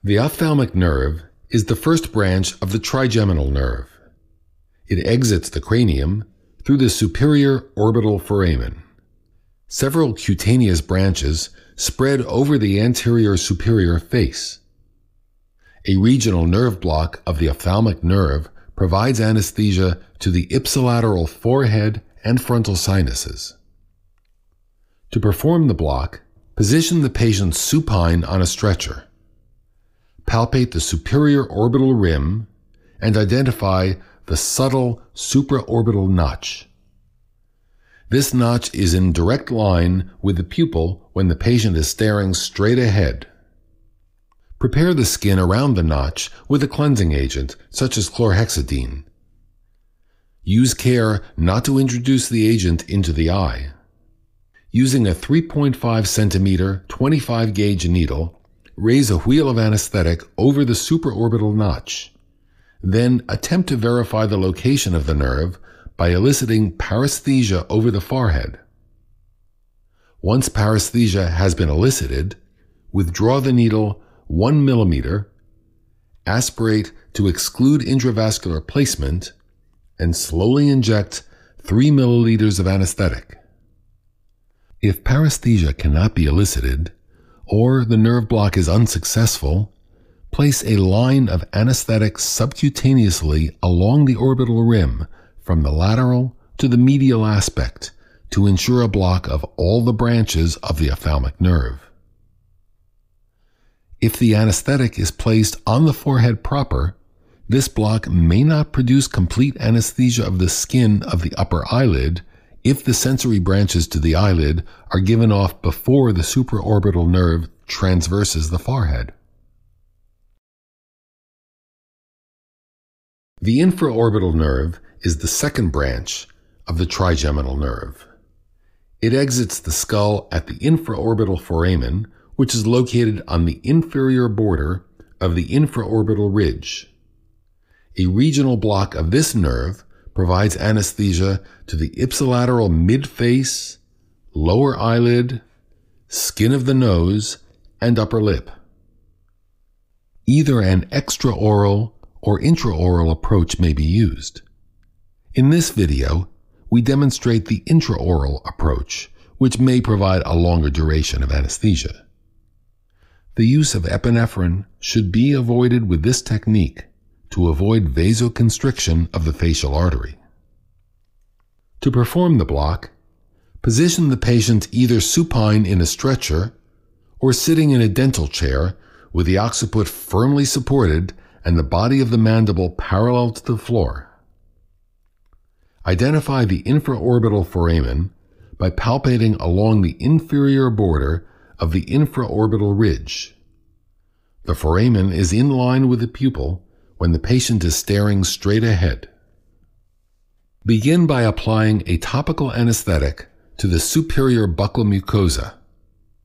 The ophthalmic nerve is the first branch of the trigeminal nerve. It exits the cranium through the superior orbital foramen. Several cutaneous branches spread over the anterior superior face. A regional nerve block of the ophthalmic nerve provides anesthesia to the ipsilateral forehead and frontal sinuses. To perform the block, position the patient supine on a stretcher. Palpate the superior orbital rim and identify the subtle supraorbital notch. This notch is in direct line with the pupil when the patient is staring straight ahead. Prepare the skin around the notch with a cleansing agent such as chlorhexidine. Use care not to introduce the agent into the eye. Using a 3.5 centimeter 25 gauge needle, raise a wheel of anesthetic over the supraorbital notch. Then attempt to verify the location of the nerve by eliciting paresthesia over the forehead. Once paresthesia has been elicited, withdraw the needle 1 millimeter, aspirate to exclude intravascular placement, and slowly inject 3 milliliters of anesthetic. If paresthesia cannot be elicited, or the nerve block is unsuccessful, place a line of anesthetic subcutaneously along the orbital rim from the lateral to the medial aspect to ensure a block of all the branches of the ophthalmic nerve. If the anesthetic is placed on the forehead proper, this block may not produce complete anesthesia of the skin of the upper eyelid if the sensory branches to the eyelid are given off before the supraorbital nerve transverses the forehead. The infraorbital nerve is the second branch of the trigeminal nerve. It exits the skull at the infraorbital foramen, which is located on the inferior border of the infraorbital ridge. A regional block of this nerve provides anesthesia to the ipsilateral midface, lower eyelid, skin of the nose, and upper lip. Either an extraoral or intraoral approach may be used. In this video, we demonstrate the intraoral approach, which may provide a longer duration of anesthesia. The use of epinephrine should be avoided with this technique to avoid vasoconstriction of the facial artery. To perform the block, position the patient either supine in a stretcher or sitting in a dental chair with the occiput firmly supported and the body of the mandible parallel to the floor. Identify the infraorbital foramen by palpating along the inferior border of the infraorbital ridge. The foramen is in line with the pupil when the patient is staring straight ahead. Begin by applying a topical anesthetic to the superior buccal mucosa.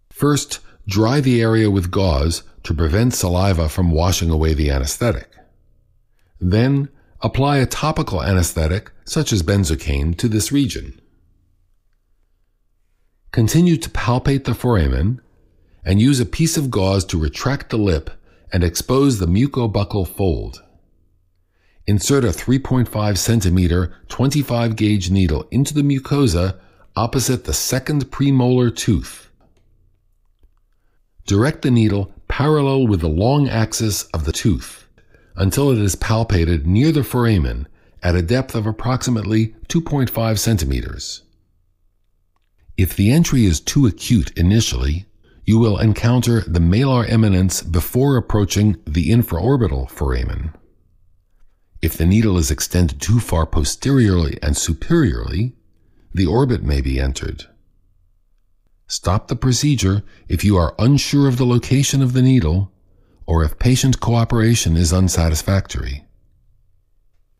First, dry the area with gauze to prevent saliva from washing away the anesthetic. Then, apply a topical anesthetic, such as benzocaine, to this region. Continue to palpate the foramen and use a piece of gauze to retract the lip and expose the mucobuccal fold. Insert a 3.5 centimeter 25 gauge needle into the mucosa opposite the second premolar tooth. Direct the needle parallel with the long axis of the tooth until it is palpated near the foramen at a depth of approximately 2.5 centimeters. If the entry is too acute initially, you will encounter the malar eminence before approaching the infraorbital foramen. If the needle is extended too far posteriorly and superiorly, the orbit may be entered. Stop the procedure if you are unsure of the location of the needle or if patient cooperation is unsatisfactory.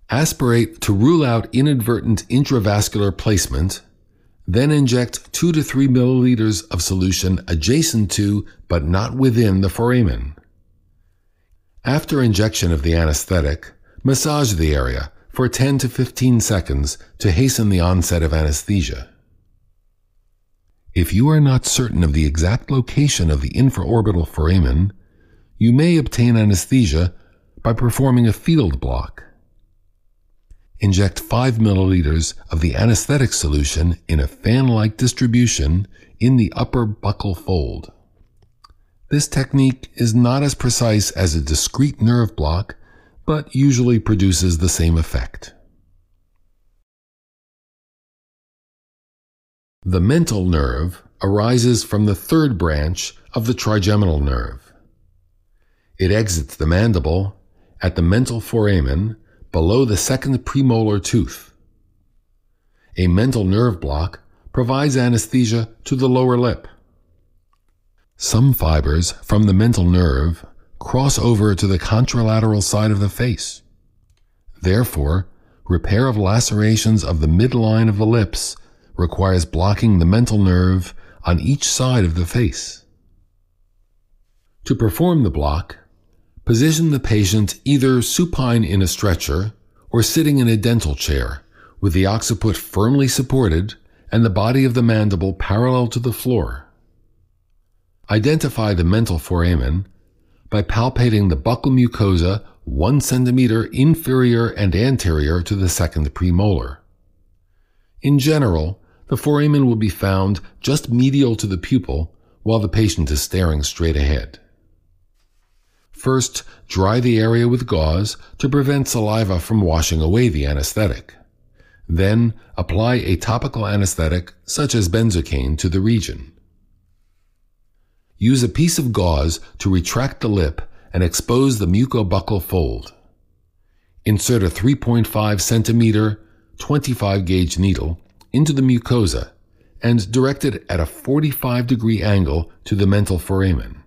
Aspirate to rule out inadvertent intravascular placement, then inject 2 to 3 milliliters of solution adjacent to but not within the foramen. After injection of the anesthetic, massage the area for 10 to 15 seconds to hasten the onset of anesthesia. If you are not certain of the exact location of the infraorbital foramen, you may obtain anesthesia by performing a field block. Inject 5 milliliters of the anesthetic solution in a fan-like distribution in the upper buccal fold. This technique is not as precise as a discrete nerve block, but usually produces the same effect. The mental nerve arises from the third branch of the trigeminal nerve. It exits the mandible at the mental foramen below the second premolar tooth. A mental nerve block provides anesthesia to the lower lip. Some fibers from the mental nerve cross over to the contralateral side of the face. Therefore, repair of lacerations of the midline of the lips requires blocking the mental nerve on each side of the face. To perform the block, position the patient either supine in a stretcher or sitting in a dental chair with the occiput firmly supported and the body of the mandible parallel to the floor. Identify the mental foramen by palpating the buccal mucosa 1 centimeter inferior and anterior to the second premolar. In general, the foramen will be found just medial to the pupil while the patient is staring straight ahead. First, dry the area with gauze to prevent saliva from washing away the anesthetic. Then, apply a topical anesthetic such as benzocaine to the region. Use a piece of gauze to retract the lip and expose the mucobuccal fold. Insert a 3.5 centimeter 25 gauge needle into the mucosa and direct it at a 45-degree angle to the mental foramen.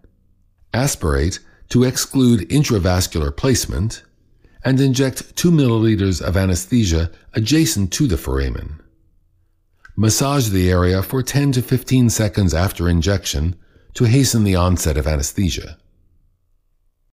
Aspirate to exclude intravascular placement and inject 2 milliliters of anesthesia adjacent to the foramen. Massage the area for 10 to 15 seconds after injection to hasten the onset of anesthesia.